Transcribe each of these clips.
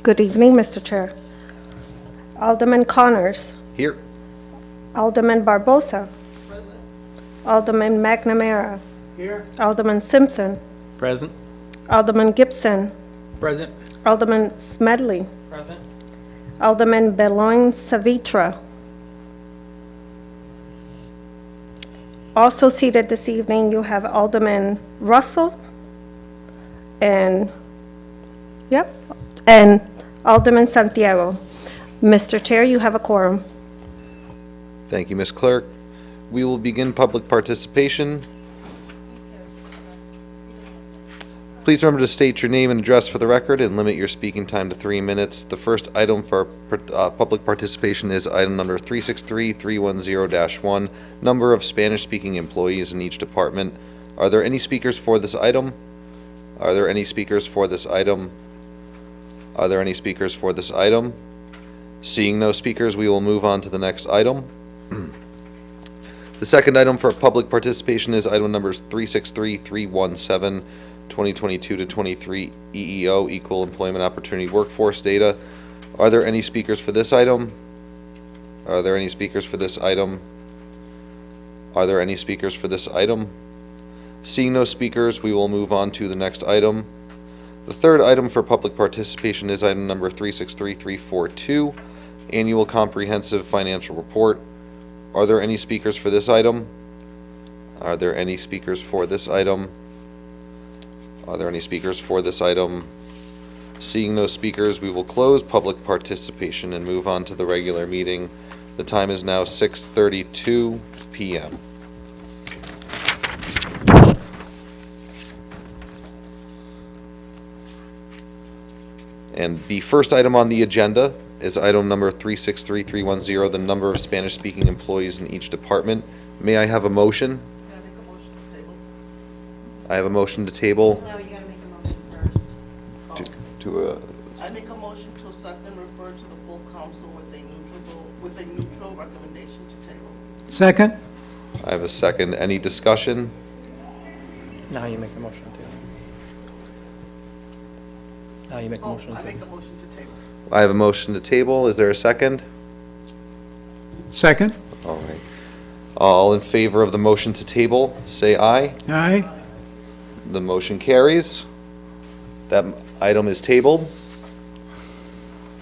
Good evening, Mr. Chair. Alderman Connors. Here. Alderman Barbosa. Alderman McNamara. Here. Alderman Simpson. Present. Alderman Gibson. Present. Alderman Smedley. Present. Alderman Beloin Savitra. Also seated this evening, you have Alderman Russell and Alderman Santiago. Mr. Chair, you have a quorum. Thank you, Ms. Clerk. We will begin public participation. Please remember to state your name and address for the record and limit your speaking time to 3 minutes. The first item for public participation is item number 363-310-1, number of Spanish-speaking employees in each department. Are there any speakers for this item? Are there any speakers for this item? Are there any speakers for this item? Seeing no speakers, we will move on to the next item. The second item for public participation is item numbers 363-317, 2022 to 23 EEO, Equal Employment Opportunity Workforce Data. Are there any speakers for this item? Are there any speakers for this item? Are there any speakers for this item? Seeing no speakers, we will move on to the next item. The third item for public participation is item number 363-342, Annual Comprehensive Financial Report. Are there any speakers for this item? Are there any speakers for this item? Are there any speakers for this item? Seeing no speakers, we will close public participation and move on to the regular meeting. The time is now 6:32 p.m. And the first item on the agenda is item number 363-310, the number of Spanish-speaking employees in each department. May I have a motion? Can I make a motion to table? I have a motion to table. No, you gotta make a motion first. I make a motion to accept and refer to the full council with a neutral recommendation to table. Second. I have a second. Any discussion? Now you make a motion to. Now you make a motion I to. make a motion to table. I have a motion to table. Is there a second? Second. All right. All in favor of the motion to table, say aye. Aye. The motion carries. That item is tabled.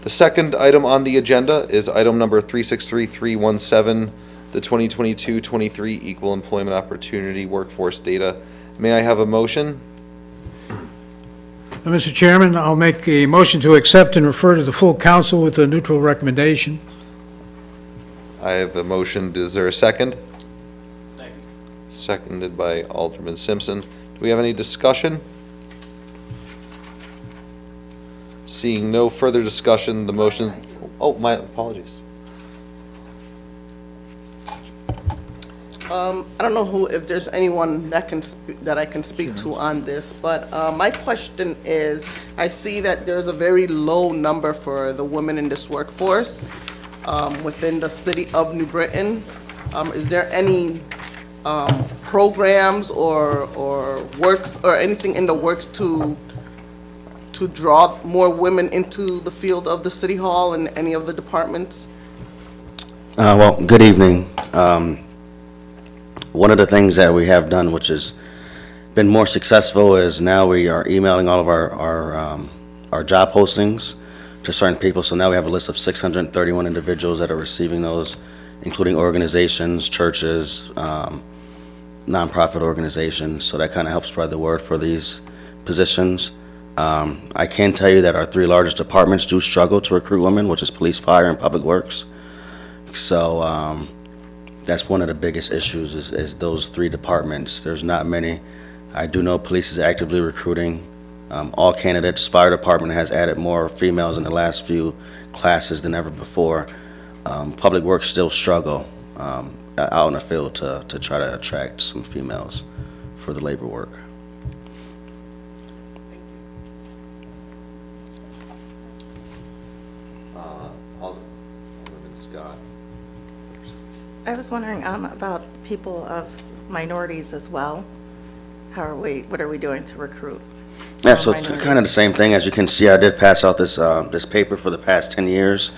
The second item on the agenda is item number 363-317, the 2022-23 Equal Employment Opportunity Workforce Data. May I have a motion? Mr. Chairman, I'll make a motion to accept and refer to the full council with a neutral recommendation. I have a motion. Is there a second? Second. Seconded by Alderman Simpson. Do we have any discussion? Seeing no further discussion, the motion, oh, my apologies. I don't know if there's anyone that I can speak to on this, but my question is, I see that there's a very low number for the women in this workforce within the city of New Britain. Is there any programs or works or anything in the works to draw more women into the field of the city hall and any of the departments? Well, good evening. One of the things that we have done, which has been more successful, is now we are emailing all of our job postings to certain people. So now we have a list of 631 individuals that are receiving those, including organizations, churches, nonprofit organizations. So that kind of helps spread the word for these positions. I can tell you that our three largest departments do struggle to recruit women, which is police, fire, and public works. So that's one of the biggest issues is those three departments. There's not many. I do know police is actively recruiting all candidates. Fire department has added more females in the last few classes than ever before. Public works still struggle out in the field to try to attract some females for the labor work. Alderman Scott. I was wondering about people of minorities as well. What are we doing to recruit? Yeah, or so it's minorities? kind of the same thing. As you can see, I did pass out this paper for the past 10 years.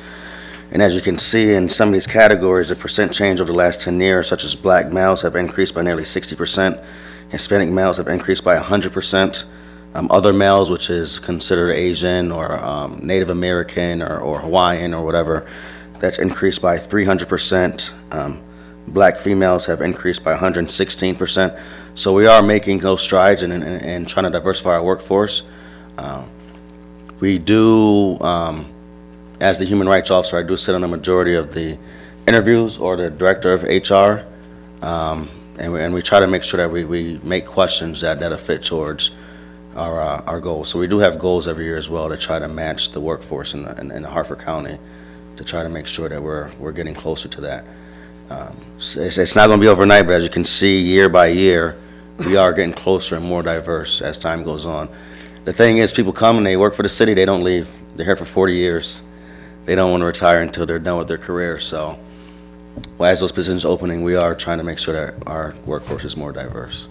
And as you can see in some of these categories, the percent change over the last 10 years, such as black males have increased by nearly 60%, Hispanic males have increased by 100%, other males, which is considered Asian or Native American or Hawaiian or whatever, that's increased by 300%. Black females have increased by 116%. So we are making those strides and trying to diversify our workforce. We do, as the human rights officer, I do sit on the majority of the interviews or the director of HR. And we try to make sure that we make questions that are fit towards our goals. So we do have goals every year as well to try to match the workforce in Hartford County to try to make sure that we're getting closer to that. It's not going to be overnight, but as you can see, year by year, we are getting closer and more diverse as time goes on. The thing is, people come and they work for the city, they don't leave. They're here for 40 years. They don't want to retire until they're done with their career. So as those positions opening, we are trying to make sure that our workforce is more diverse.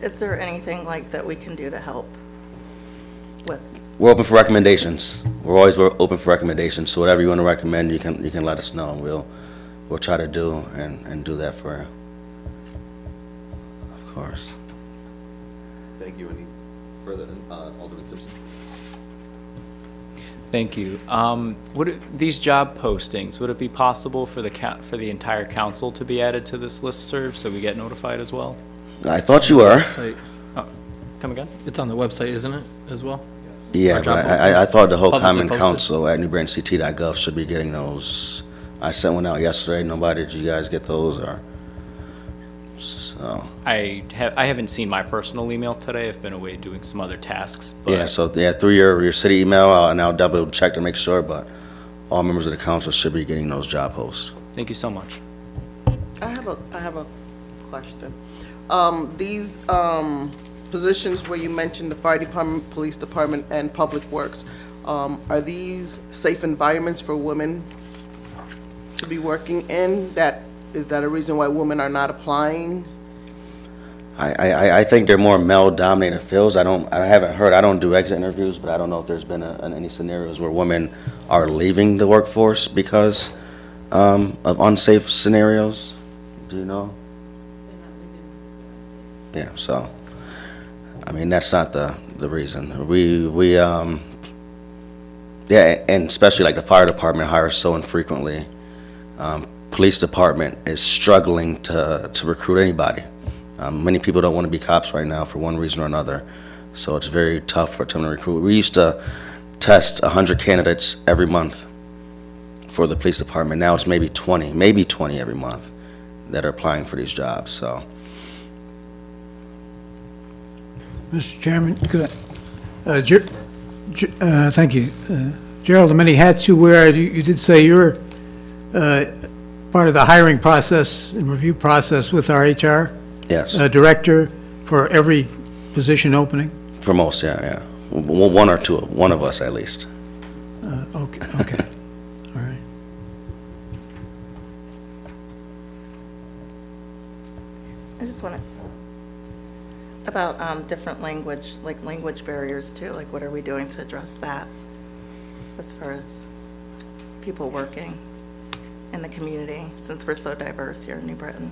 Is there anything like that we can do to help with? We're open for recommendations. We're always open for recommendations. So whatever you want to recommend, you can let us know. And we'll try to do and do that for you. Of course. Thank you. Any further, Alderman Simpson? Thank you. These job postings, would it be possible for the entire council to be added to this listserv so we get notified as well? I thought you were. Website. Come again? It's on the website, isn't it, as well? Yeah, Our job but I thought the whole postings, Common publicly Council at newbrainct.gov should be getting those. I sent one out yesterday. Nobody, did you guys get those or? So, I haven't seen my personal email today. I've been away doing some other tasks. But yeah, so yeah, through your city email, and I'll double check to make sure, but all members of the council should be getting those job posts. Thank you so much. I have a question. These positions where you mentioned the fire department, police department, and public works, are these safe environments for women to be working in? Is that a reason why women are not applying? I think they're more male-dominated fields. I haven't heard, I don't do exit interviews, but I don't know if there's been any scenarios where women are leaving the workforce because of unsafe scenarios. Do you know? Yeah, so, I mean, that's not the reason. Yeah, and especially like the fire department hires so infrequently. Police department is struggling to recruit anybody. Many people don't want to be cops right now for one reason or another, so it's very tough for them to recruit. We used to test 100 candidates every month for the police department. Now it's maybe 20 every month that are applying for these jobs, so. Mr. Chairman, could I, thank you. Gerald, the many hats you wear, you did say you're part of the hiring process and review process with our HR Yes, director for every position opening? for most, yeah. One or two, one of us at least. Okay, all right. I just want to, about different language, like language barriers too, like what are we doing to address that as far as people working in the community, since we're so diverse here in New Britain?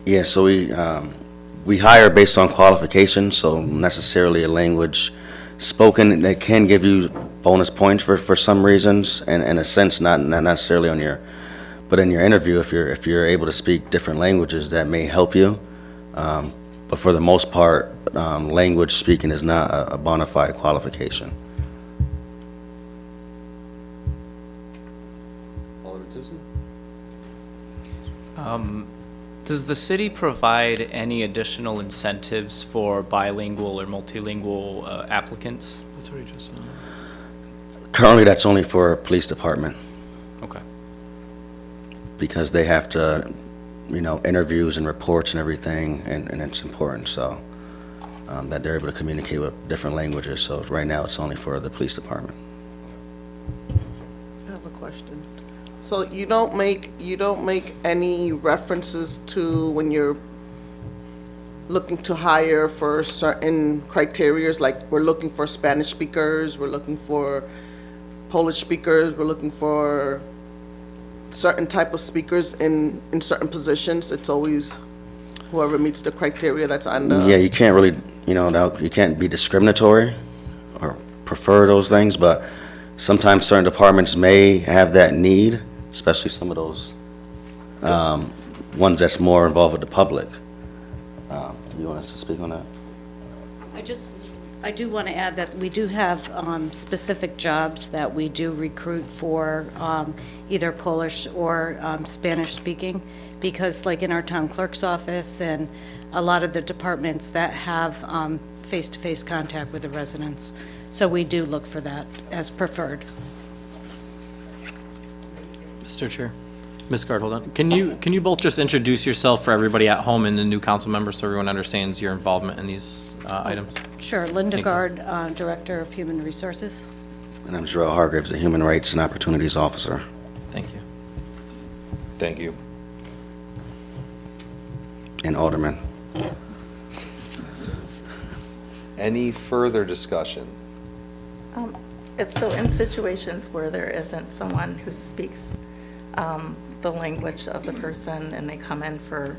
Yeah, so we hire based on qualifications, so necessarily a language spoken that can give you bonus points for some reasons, and in a sense, not necessarily on your, but in your interview, if you're able to speak different languages, that may help you. But for the most part, language speaking is not a bona fide qualification. Alderman Simpson? Does the city provide any additional incentives for bilingual or multilingual applicants? That's what he just said. Currently, that's only for police department, Okay. because they have to, interviews and reports and everything, and it's important, so, that they're able to communicate with different languages. So right now, it's only for the police department. I have a question. So you don't make any references to when you're looking to hire for certain criterias, like we're looking for Spanish speakers, we're looking for Polish speakers, we're looking for certain type of speakers in certain positions. It's always whoever meets the criteria that's on the. Yeah, you can't really, you can't be discriminatory or prefer those things, but sometimes certain departments may have that need, especially some of those ones that's more involved with the public. You want us to speak on that? I do want to add that we do have specific jobs that we do recruit for, either Polish or Spanish speaking, because like in our town clerk's office and a lot of the departments that have face-to-face contact with the residents. So we do look for that as preferred. Mr. Chair. Ms. Guard, hold on. Can you both just introduce yourself for everybody at home and the new council members so everyone understands your involvement in these items? Sure, Linda Thank you. Gard, Director of Human Resources. And I'm Jarrell Hargraves, the Human Rights and Opportunities Officer. Thank you. Thank you. And Alderman. Any further discussion? It's so in situations where there isn't someone who speaks the language of the person and they come in for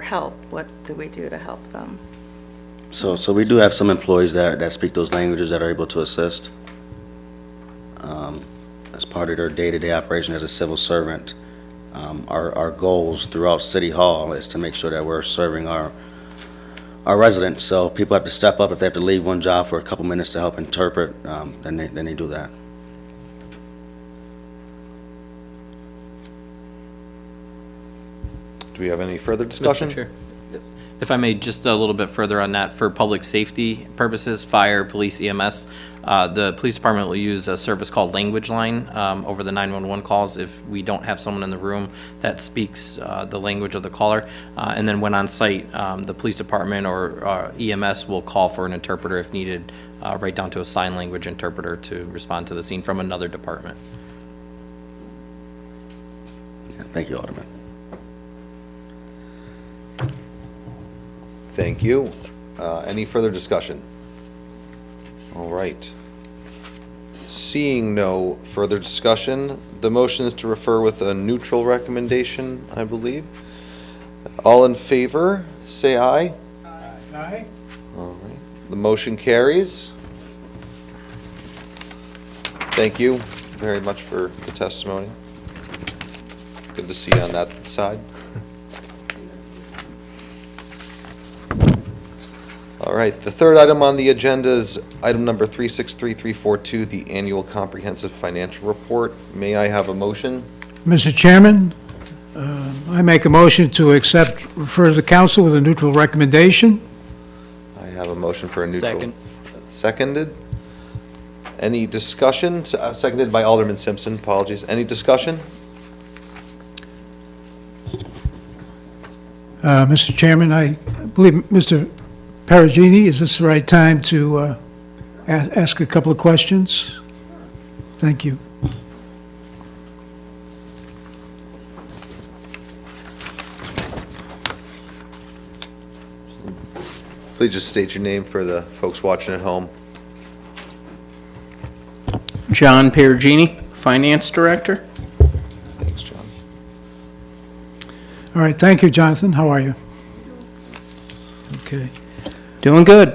help, what do we do to help them? So we do have some employees that speak those languages that are able to assist. As part of their day-to-day operation as a civil servant. Our goals throughout City Hall is to make sure that we're serving our residents. So people have to step up if they have to leave one job for a couple minutes to help interpret, then they do that. Do we have any further discussion? Mr. Chair. If I may, just a little bit further on that, for public safety purposes, fire, police, EMS, the police department will use a service called Language Line over the 911 calls if we don't have someone in the room that speaks the language of the caller. And then when on site, the police department or EMS will call for an interpreter if needed, right down to a sign language interpreter to respond to the scene from another department. Yeah, thank you, Alderman. Thank you. Any further discussion? All right. Seeing no further discussion, the motion is to refer with a neutral recommendation, I believe. All in favor, say aye. Aye. All right. The motion carries. Thank you very much for the testimony. Good to see you on that side. All right, the third item on the agenda is item number 363342, the annual comprehensive financial report. May I have a motion? Mr. Chairman, I make a motion to refer to the council with a neutral recommendation. I have a motion for a neutral. Second. Seconded. Any discussion? Seconded by Alderman Simpson, apologies. Any discussion? Mr. Chairman, I believe Mr. Perugini, is this the right time to ask a couple of questions? Thank you. Please just state your name for the folks watching at home. John Perugini, Finance Director. Thanks, John. All right, thank you, Jonathan. How are you? Okay. Doing good.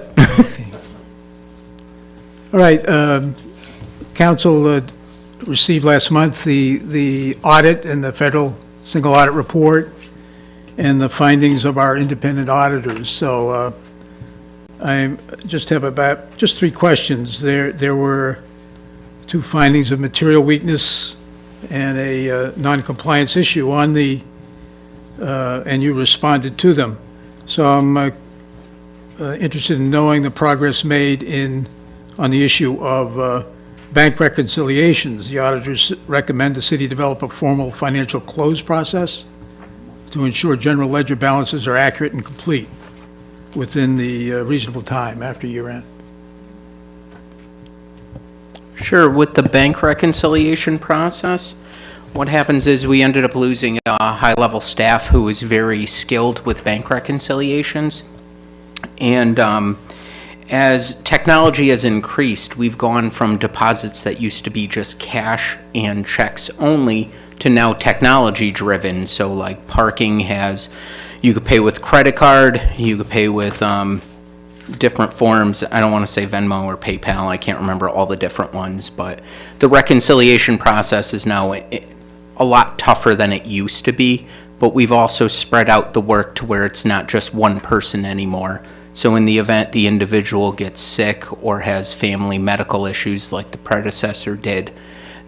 All right, council received last month the audit and the federal single audit report and the findings of our independent auditors. So I just have just three questions. There were two findings of material weakness and a non-compliance issue on the, and you responded to them. So I'm interested in knowing the progress made on the issue of bank reconciliations. The auditors recommend the city develop a formal financial close process to ensure general ledger balances are accurate and complete within the reasonable time after year end. Sure, with the bank reconciliation process, What happens is we ended up losing a high-level staff who was very skilled with bank reconciliations. And as technology has increased, we've gone from deposits that used to be just cash and checks only to now technology-driven. So like parking has, you could pay with credit card, you could pay with different forms. I don't want to say Venmo or PayPal, I can't remember all the different ones, but the reconciliation process is now a lot tougher than it used to be, but we've also spread out the work to where it's not just one person anymore. So in the event the individual gets sick or has family medical issues like the predecessor did,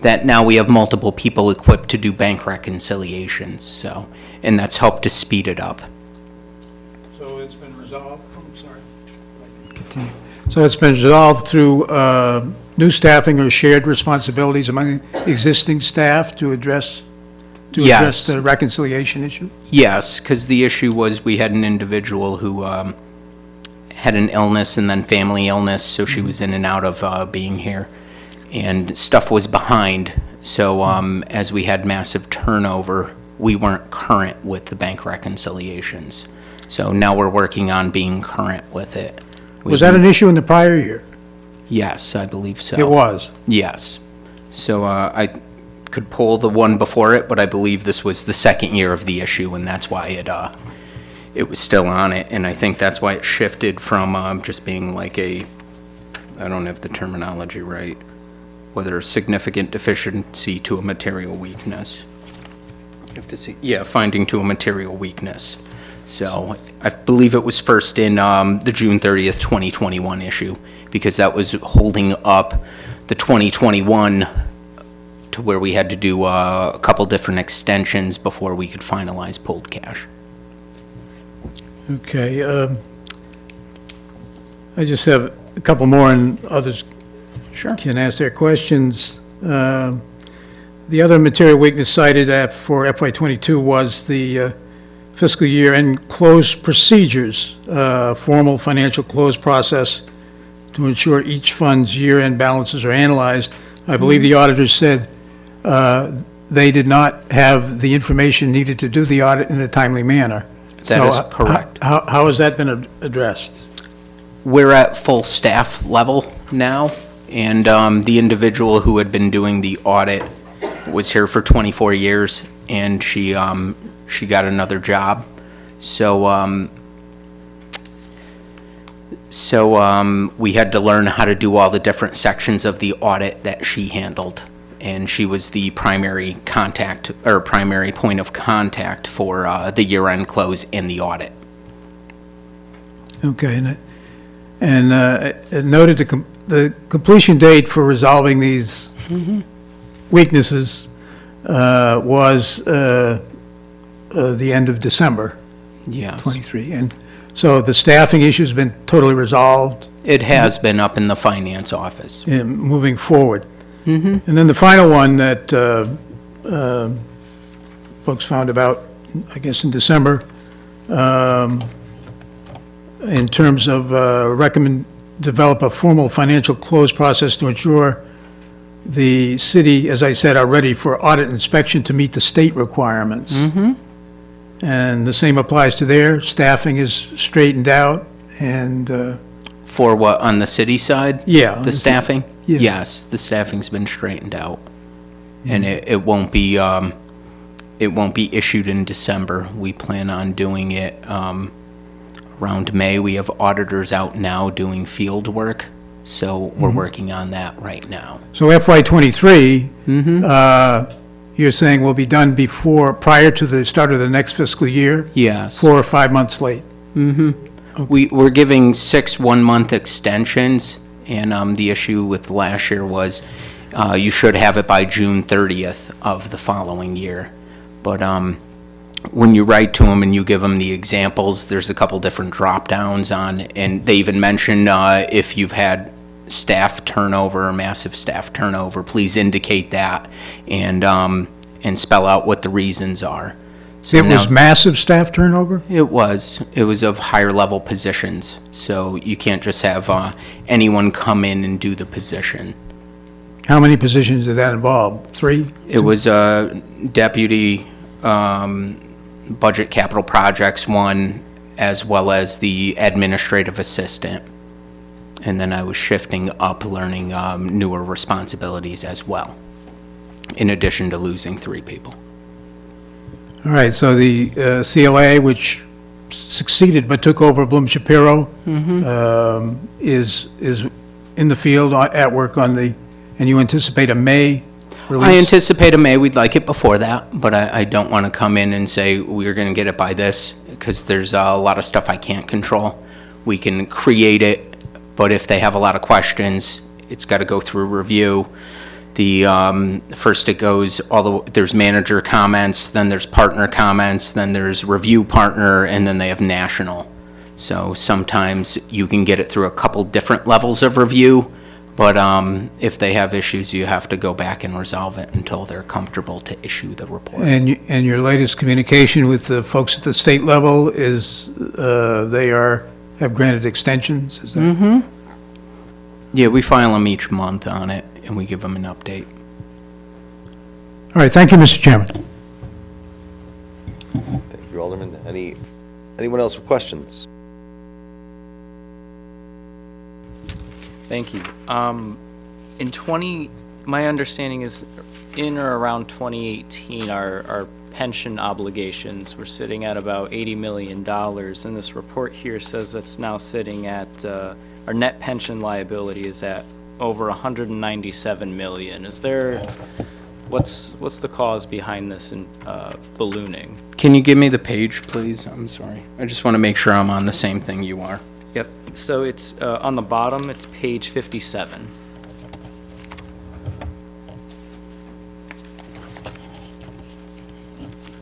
that now we have multiple people equipped to do bank reconciliations, so, and that's helped to speed it up. So it's been resolved, I'm sorry. Continue. So it's been resolved through new staffing or shared responsibilities among existing staff to address Yes. the reconciliation issue? Yes, because the issue was we had an individual who had an illness and then family illness, so she was in and out of being here. And stuff was behind, so as we had massive turnover, we weren't current with the bank reconciliations. So now we're working on being current with it. Was that an issue in the prior year? Yes, I believe so. It was. Yes. So I could pull the one before it, but I believe this was the second year of the issue, and that's why it was still on it. And I think that's why it shifted from just being like a, I don't have the terminology right, whether a significant deficiency to a material weakness. You have to see, yeah, finding to a material weakness. So I believe it was first in the June 30th, 2021 issue, because that was holding up the 2021 to where we had to do a couple different extensions before we could finalize pulled cash. Okay. I just have a couple more, and others Sure. can ask their questions. The other material weakness cited for FY '22 was the fiscal year end close procedures, formal financial close process to ensure each fund's year-end balances are analyzed. I believe the auditors said they did not have the information needed to do the audit in a timely manner. That is So, correct. How has that been addressed? We're at full staff level now, and the individual who had been doing the audit was here for 24 years, and she got another job. So we had to learn how to do all the different sections of the audit that she handled, and she was the primary contact, or primary point of contact for the year-end close and the audit. Okay, and it noted the completion date for resolving these weaknesses was the end of December Yes. 23. And so the staffing issue's been totally resolved It has been up in the finance office. in moving forward. And then the final one that folks found about, I guess, in December, in terms of develop a formal financial close process to ensure the city, as I said, are ready for audit inspection to meet the state requirements. And the same applies to there. Staffing is straightened out and, For what, on the city side? yeah. The staffing? Yeah. Yes, the staffing's been straightened out. And it won't be issued in December. We plan on doing it around May. We have auditors out now doing field work, so we're working on that right now. So FY '23, you're saying will be done prior to the start of the next fiscal year? Yes. 4 or 5 months late? We're giving 6 one-month extensions, and the issue with last year was you should have it by June 30th of the following year. But when you write to them and you give them the examples, there's a couple different drop-downs on, and they even mention if you've had staff turnover or massive staff turnover, please indicate that and spell out what the reasons are. So It was now- massive staff turnover? It was of higher level positions, so you can't just have anyone come in and do the position. How many positions did that involve? 3? It was deputy budget capital projects one, as well as the administrative assistant. And then I was shifting up, learning newer responsibilities as well, in addition to losing 3 people. All right, so the CLA, which succeeded but took over Bloom Shapiro, is in the field at work on the, and you anticipate a May release? I anticipate a May. We'd like it before that, but I don't want to come in and say we're going to get it by this, because there's a lot of stuff I can't control. We can create it, but if they have a lot of questions, it's got to go through review. First it goes, there's manager comments, then there's partner comments, then there's review partner, and then they have national. So sometimes you can get it through a couple different levels of review, but if they have issues, you have to go back and resolve it until they're comfortable to issue the report. And your latest communication with the folks at the state level is they have granted extensions? Is that? Yeah, we file them each month on it, and we give them an update. All right, thank you, Mr. Chairman. Thank you, Alderman. Anyone else with questions? Thank you. My understanding is in or around 2018, our pension obligations were sitting at about $80 million. And this report here says it's now sitting at, our net pension liability is at over $197 million. Is there, what's the cause behind this ballooning? Can you give me the page, please? I'm sorry. I just want to make sure I'm on the same thing you are. Yep, so it's on the bottom, it's page 57.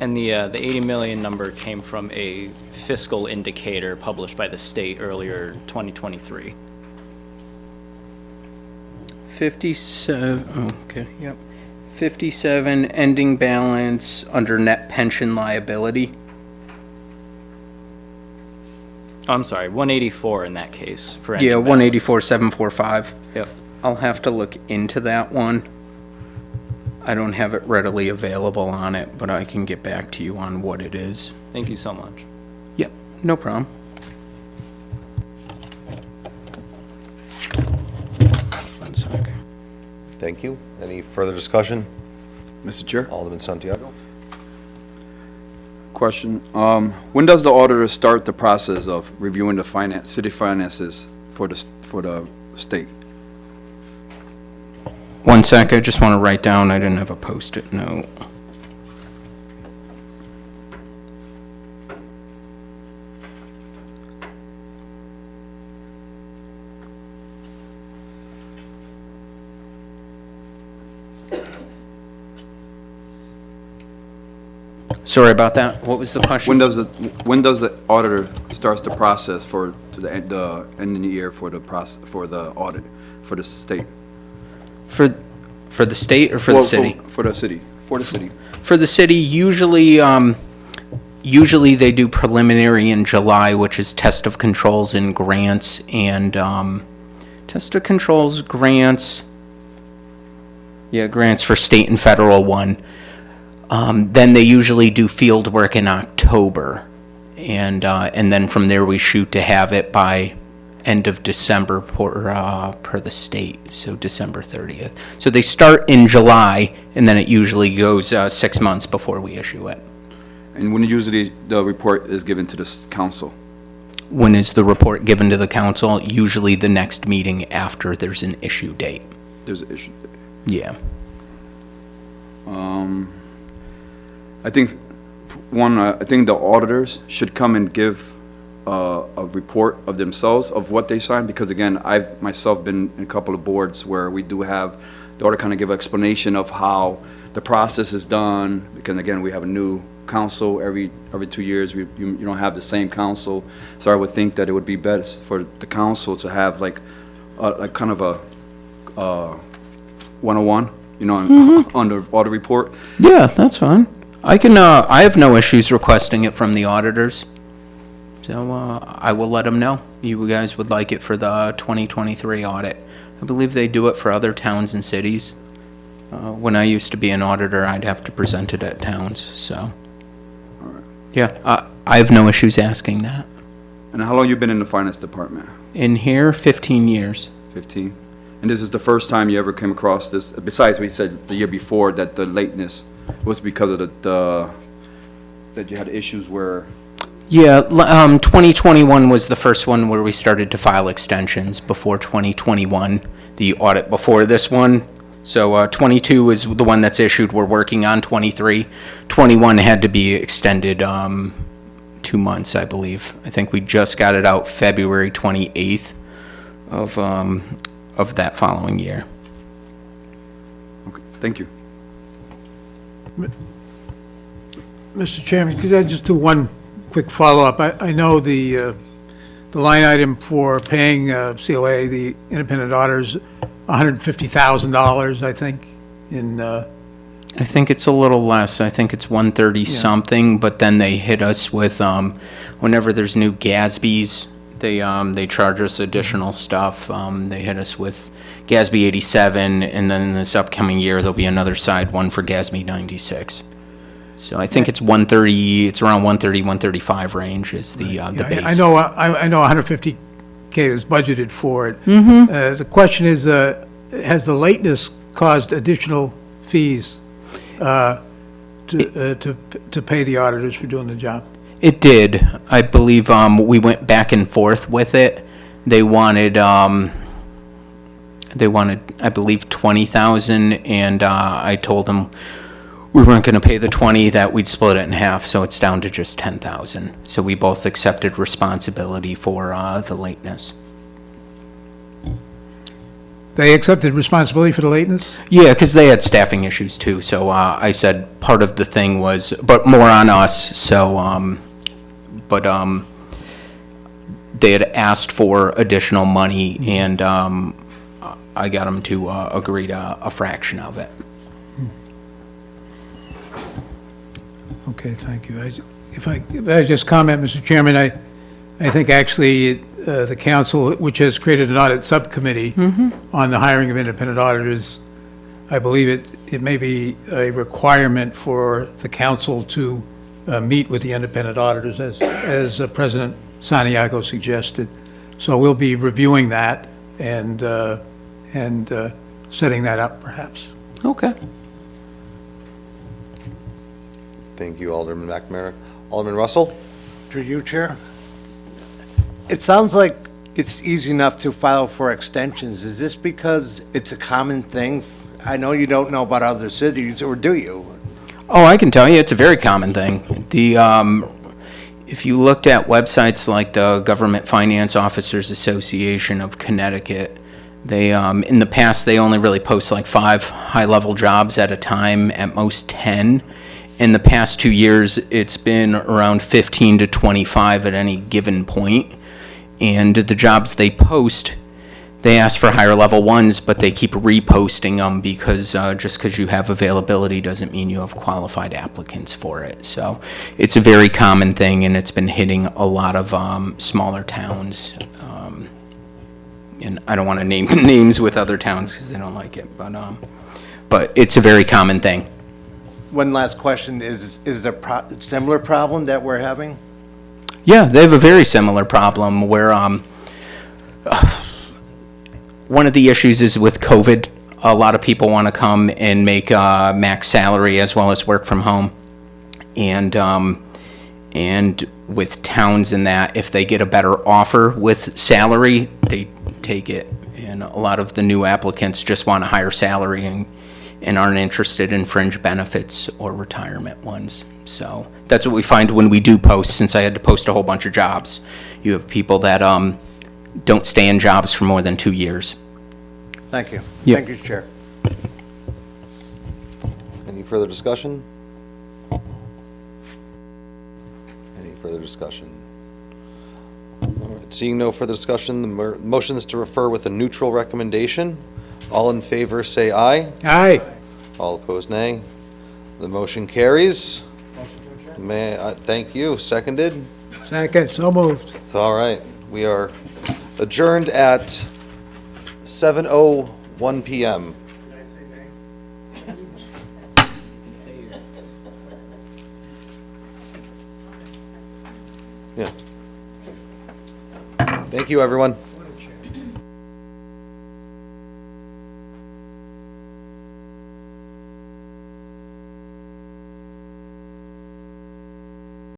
And the 80 million number came from a fiscal indicator published by the state earlier 2023. 57, okay, yep. 57 ending balance under net pension liability. Oh, I'm sorry, 184 in that case for Yeah, ending balance. 184,745. Yep. I'll have to look into that one. I don't have it readily available on it, but I can get back to you on what it is. Thank you so much. Yep, no problem. One sec. Thank you. Any further discussion? Mr. Chair, Alderman Santiago? question. When does the auditor start the process of reviewing the city finances for the state? One sec, I just want to write down, I didn't have a Post-it note. Sorry about that. What was the question? When does the auditor starts the process to the end of the year for the audit for the state? For the state or for the city? For the city. For the city. For the city, usually they do preliminary in July, which is test of controls and grants, and test of controls, grants, grants for state and federal one. Then they usually do field work in October, and then from there we shoot to have it by end of December per the state, so December 30th. So they start in July, and then it usually goes 6 months before we issue it. And when usually the report is given to the council? When is the report given to the council? Usually the next meeting after there's an issue date. There's an issue. Yeah. I think, I think the auditors should come and give a report of themselves, of what they signed, because again, I've myself been in a couple of boards where we do have, the auditor kind of give an explanation of how the process is done, because again, we have a new council every 2 years, you don't have the same council, so I would think that it would be best for the council to have like kind of a 101, on the audit report. Yeah, that's fine. I have no issues requesting it from the auditors. So I will let them know you guys would like it for the 2023 audit. I believe they do it for other towns and cities. When I used to be an auditor, I'd have to present it at towns, so. Yeah, I have no issues asking that. And how long you been in the finance department? In here, 15 years. 15? And this is the first time you ever came across this, besides what you said the year before, that the lateness was because of that you had issues where, Yeah, 2021 was the first one where we started to file extensions before 2021, the audit before this one. So 22 is the one that's issued, we're working on 23. 21 had to be extended 2 months, I believe. I think we just got it out February 28th of that following year. okay, thank you. Mr. Chairman, could I just do one quick follow-up? I know the line item for paying CLA, the independent auditors, $150,000, I think, in, I think it's a little less. I think it's 130 something, but then they hit us with, whenever there's new GASBs, they charge us additional stuff. They hit us with GASB 87, and then this upcoming year, there'll be another side one for GASB 96. So I think it's 130, it's around 130, 135 range is the base. I know 150K is budgeted for it. The question is, has the lateness caused additional fees to pay the auditors for doing the job? It did. I believe we went back and forth with it. They wanted, I believe, 20,000, and I told them we weren't going to pay the 20, that we'd split it in half, so it's down to just 10,000. So we both accepted responsibility for the lateness. They accepted responsibility for the lateness? Yeah, because they had staffing issues too, so I said part of the thing was, but more on us, so, they had asked for additional money, and I got them to agree to a fraction of it. Okay, thank you. If I just comment, Mr. Chairman, I think actually the council, which has created an audit subcommittee on the hiring of independent auditors, I believe it may be a requirement for the council to meet with the independent auditors, as President Santiago suggested. So we'll be reviewing that and setting that up, perhaps. Okay. Thank you, Alderman McNamara. Alderman Russell? Through you, Chair. It sounds like it's easy enough to file for extensions. Is this because it's a common thing? I know you don't know about other cities, or do you? Oh, I can tell you, it's a very common thing. If you looked at websites like the Government Finance Officers Association of Connecticut, they, in the past, they only really post like 5 high-level jobs at a time, at most 10. In the past 2 years, it's been around 15 to 25 at any given point. And the jobs they post, they ask for higher level ones, but they keep reposting them because just because you have availability doesn't mean you have qualified applicants for it. So it's a very common thing, and it's been hitting a lot of smaller towns. And I don't want to name names with other towns because they don't like it, but it's a very common thing. One last question, is there a similar problem that we're having? Yeah, they have a very similar problem where one of the issues is with COVID. A lot of people want to come and make max salary as well as work from home. And with towns in that, if they get a better offer with salary, they take it. And a lot of the new applicants just want a higher salary and aren't interested in fringe benefits or retirement ones. So that's what we find when we do post, since I had to post a whole bunch of jobs. You have people that don't stay in jobs for more than 2 years. Thank you. Yeah. Thank you, Chair. Any further discussion? Any further discussion? All right, seeing no further discussion, the motion is to refer with a neutral recommendation. All in favor, say aye. Aye. All opposed, nay. The motion carries. Thank you. Seconded? Second, so moved. All right, we are adjourned at 7:01 PM. Yeah. Thank you, everyone.